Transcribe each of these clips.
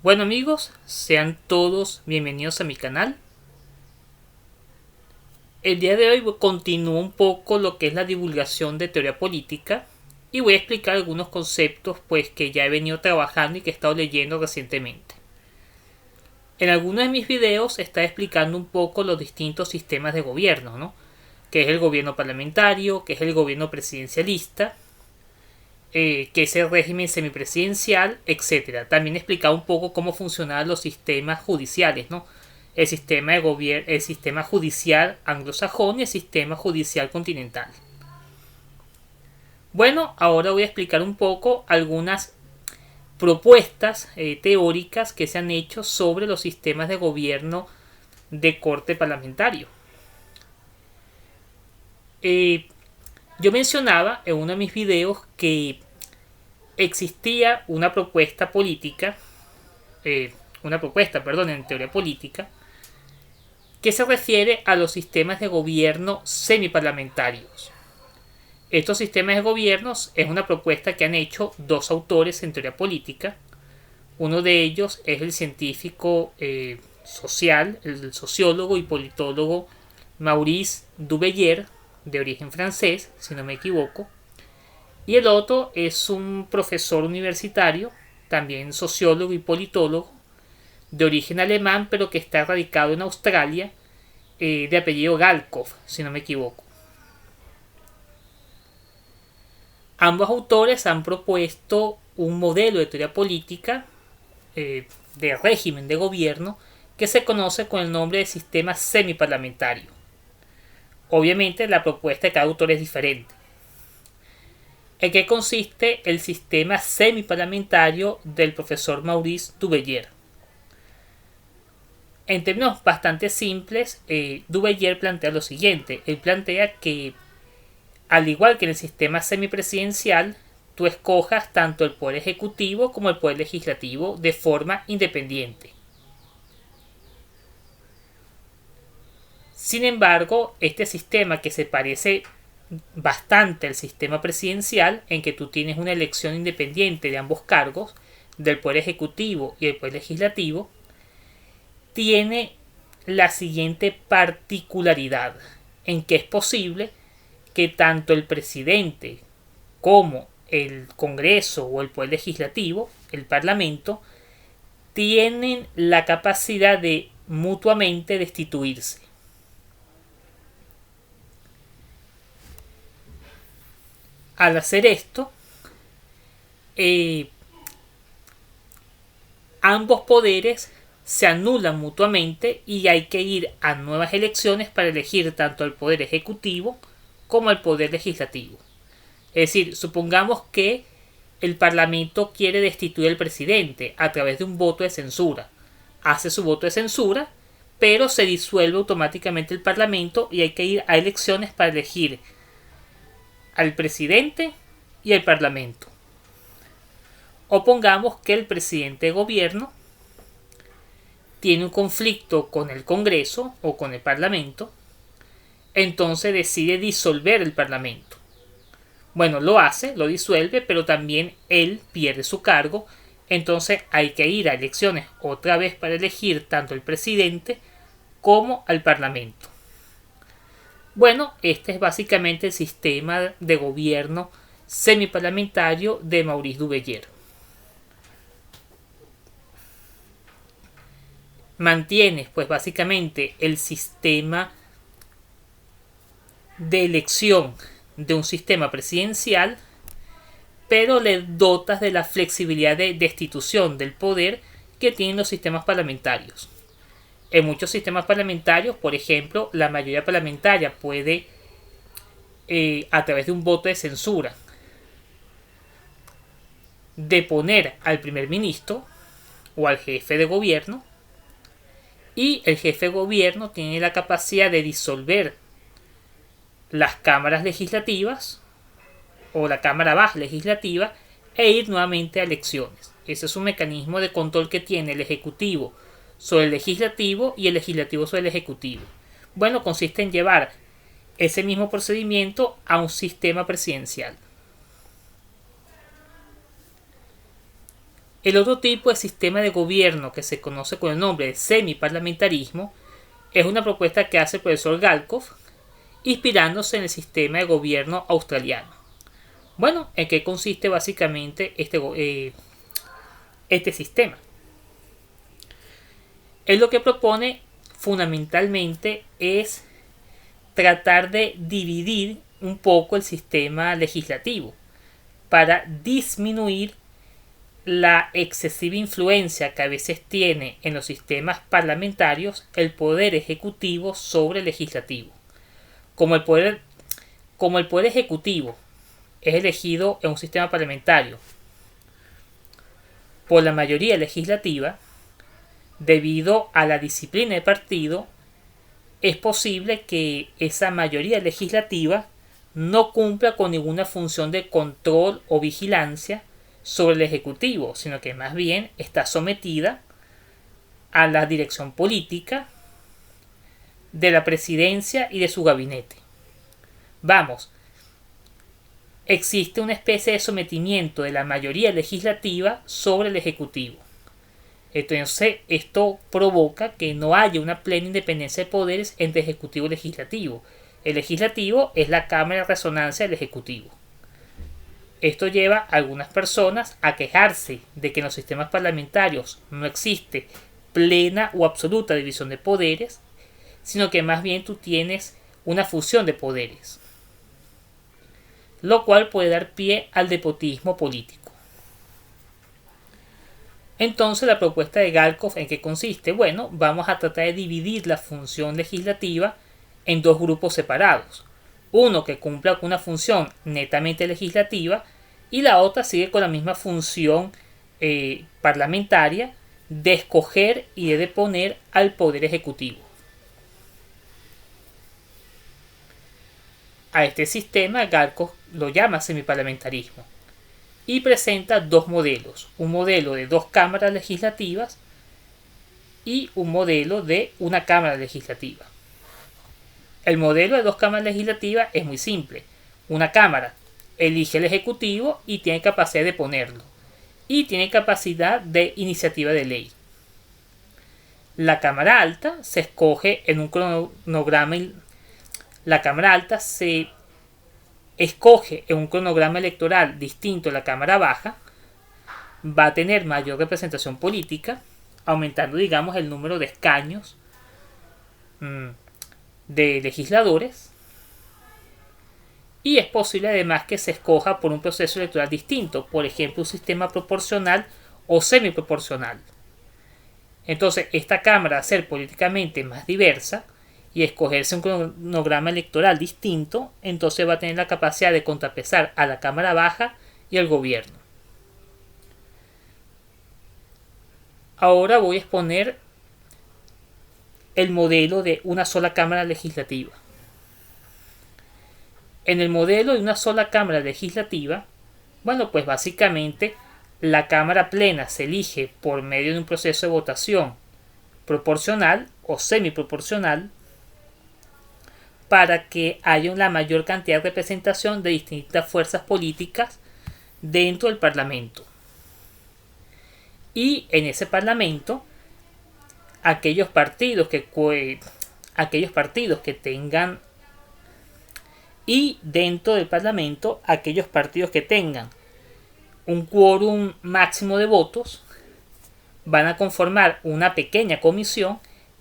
Bueno amigos, sean todos bienvenidos a mi canal. El día de hoy continúo un poco lo que es la divulgación de teoría política y voy a explicar algunos conceptos pues que ya he venido trabajando y que he estado leyendo recientemente. En algunos de mis videos está explicando un poco los distintos sistemas de gobierno, ¿no? Que es el gobierno parlamentario, que es el gobierno presidencialista, que es el régimen semipresidencial, etcétera. También he explicado un poco cómo funcionan los sistemas judiciales, ¿no? El sistema de gobierno, el sistema judicial anglosajón y el sistema judicial continental. Bueno, ahora voy a explicar un poco algunas propuestas teóricas que se han hecho sobre los sistemas de gobierno de corte parlamentario. Yo mencionaba en uno de mis videos que existía una propuesta política, en teoría política, que se refiere a los sistemas de gobierno semiparlamentarios. Estos sistemas de gobiernos es una propuesta que han hecho dos autores en teoría política. Uno de ellos es el científico social, el sociólogo y politólogo Maurice Duverger, de origen francés, si no me equivoco. Y el otro es un profesor universitario, también sociólogo y politólogo, de origen alemán, pero que está radicado en Australia, de apellido Galkov, si no me equivoco. Ambos autores han propuesto un modelo de teoría política de régimen de gobierno que se conoce con el nombre de sistema semiparlamentario. Obviamente la propuesta de cada autor es diferente. ¿En qué consiste el sistema semiparlamentario del profesor Maurice Duverger? En términos bastante simples, Duverger plantea lo siguiente. Él plantea que, al igual que en el sistema semipresidencial, tú escojas tanto el poder ejecutivo como el poder legislativo de forma independiente. Sin embargo, este sistema, que se parece bastante al sistema presidencial, en que tú tienes una elección independiente de ambos cargos, del poder ejecutivo y del poder legislativo, tiene la siguiente particularidad, en que es posible que tanto el presidente como el Congreso o el poder legislativo, el Parlamento, tienen la capacidad de mutuamente destituirse. Al hacer esto, ambos poderes se anulan mutuamente y hay que ir a nuevas elecciones para elegir tanto al poder ejecutivo como al poder legislativo. Es decir, supongamos que el Parlamento quiere destituir al presidente a través de un voto de censura. Hace su voto de censura, pero se disuelve automáticamente el Parlamento y hay que ir a elecciones para elegir al presidente y al Parlamento. O pongamos que el presidente de gobierno tiene un conflicto con el Congreso o con el Parlamento, entonces decide disolver el Parlamento. Bueno, lo hace, lo disuelve, pero también él pierde su cargo, entonces hay que ir a elecciones otra vez para elegir tanto al presidente como al Parlamento. Bueno, este es básicamente el sistema de gobierno semiparlamentario de Maurice Duverger. Mantienes pues básicamente el sistema de elección de un sistema presidencial, pero le dotas de la flexibilidad de destitución del poder que tienen los sistemas parlamentarios. En muchos sistemas parlamentarios, por ejemplo, la mayoría parlamentaria puede, a través de un voto de censura, deponer al primer ministro o al jefe de gobierno, y el jefe de gobierno tiene la capacidad de disolver las cámaras legislativas o la cámara baja legislativa e ir nuevamente a elecciones. Ese es un mecanismo de control que tiene el ejecutivo sobre el legislativo y el legislativo sobre el ejecutivo. Bueno, consiste en llevar ese mismo procedimiento a un sistema presidencial. El otro tipo de sistema de gobierno que se conoce con el nombre de semiparlamentarismo es una propuesta que hace el profesor Galkov, inspirándose en el sistema de gobierno australiano. Bueno, ¿en qué consiste básicamente este sistema? Él lo que propone fundamentalmente es tratar de dividir un poco el sistema legislativo para disminuir la excesiva influencia que a veces tiene en los sistemas parlamentarios el poder ejecutivo sobre el legislativo. Como el poder ejecutivo es elegido en un sistema parlamentario por la mayoría legislativa, debido a la disciplina de partido, es posible que esa mayoría legislativa no cumpla con ninguna función de control o vigilancia sobre el Ejecutivo, sino que más bien está sometida a la dirección política de la presidencia y de su gabinete. Vamos, existe una especie de sometimiento de la mayoría legislativa sobre el Ejecutivo. Entonces, esto provoca que no haya una plena independencia de poderes entre Ejecutivo y Legislativo. El Legislativo es la cámara de resonancia del Ejecutivo. Esto lleva a algunas personas a quejarse de que en los sistemas parlamentarios no existe plena o absoluta división de poderes, sino que más bien tú tienes una fusión de poderes, lo cual puede dar pie al despotismo político. Entonces, la propuesta de Galkov, ¿en qué consiste? Bueno, vamos a tratar de dividir la función legislativa en dos grupos separados. Uno que cumpla con una función netamente legislativa y la otra sigue con la misma función parlamentaria de escoger y de deponer al poder ejecutivo. A este sistema Galkov lo llama semiparlamentarismo y presenta dos modelos, un modelo de dos cámaras legislativas y un modelo de una cámara legislativa. El modelo de dos cámaras legislativas es muy simple. Una cámara elige el ejecutivo y tiene capacidad de ponerlo, y tiene capacidad de iniciativa de ley. La cámara alta se escoge en un cronograma. La cámara alta se escoge en un cronograma electoral distinto a la cámara baja. Va a tener mayor representación política, aumentando, digamos, el número de escaños de legisladores, y es posible además que se escoja por un proceso electoral distinto, por ejemplo un sistema proporcional o semiproporcional. Entonces esta cámara, al ser políticamente más diversa y escogerse un cronograma electoral distinto, entonces va a tener la capacidad de contrapesar a la cámara baja y al gobierno. Ahora voy a exponer el modelo de una sola cámara legislativa. En el modelo de una sola cámara legislativa, bueno, pues básicamente la cámara plena se elige por medio de un proceso de votación proporcional o semiproporcional para que haya una mayor cantidad de representación de distintas fuerzas políticas dentro del Parlamento. Y en ese Parlamento, aquellos partidos que tengan, y dentro del Parlamento aquellos partidos que tengan un quórum máximo de votos van a conformar una pequeña comisión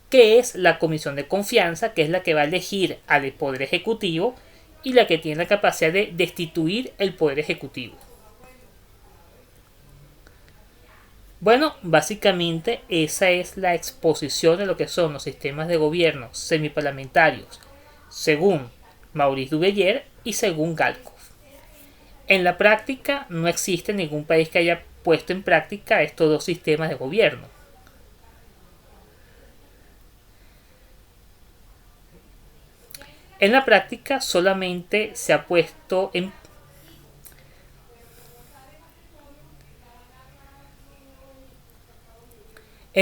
que es la comisión de confianza, que es la que va a elegir al poder ejecutivo y la que tiene la capacidad de destituir el poder ejecutivo. Bueno, básicamente esa es la exposición de lo que son los sistemas de gobierno semiparlamentarios según Maurice Duverger y según Galkov. En la práctica no existe ningún país que haya puesto en práctica estos dos sistemas de gobierno. En la práctica solamente se ha puesto en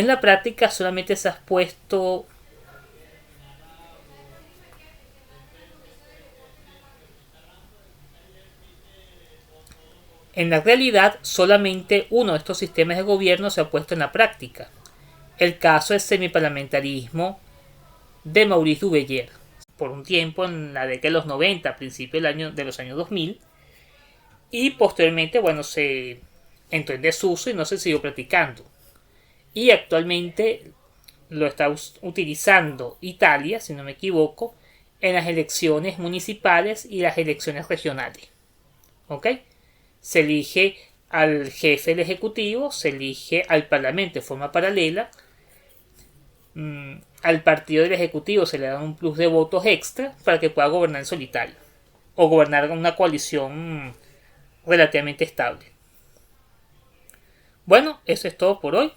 la práctica solamente se ha puesto En la realidad, solamente uno de estos sistemas de gobierno se ha puesto en la práctica. El caso es semiparlamentarismo de Maurice Duverger. Por un tiempo, en la década de los 90, a principios de los años 2000, y posteriormente, se entró en desuso y no se siguió practicando. Y actualmente lo está utilizando Italia, si no me equivoco, en las elecciones municipales y las elecciones regionales. ¿Ok? Se elige al jefe del Ejecutivo, se elige al Parlamento de forma paralela, al partido del Ejecutivo se le da un plus de votos extra para que pueda gobernar en solitario o gobernar con una coalición relativamente estable. Bueno, eso es todo por hoy.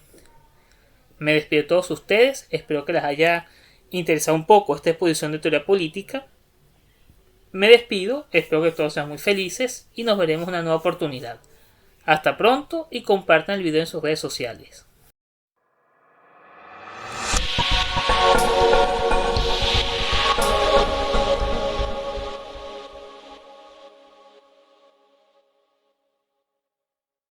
Me despido de todos ustedes. Espero que les haya interesado un poco esta exposición de teoría política. Me despido. Espero que todos sean muy felices y nos veremos en una nueva oportunidad. Hasta pronto y compartan el video en sus redes sociales.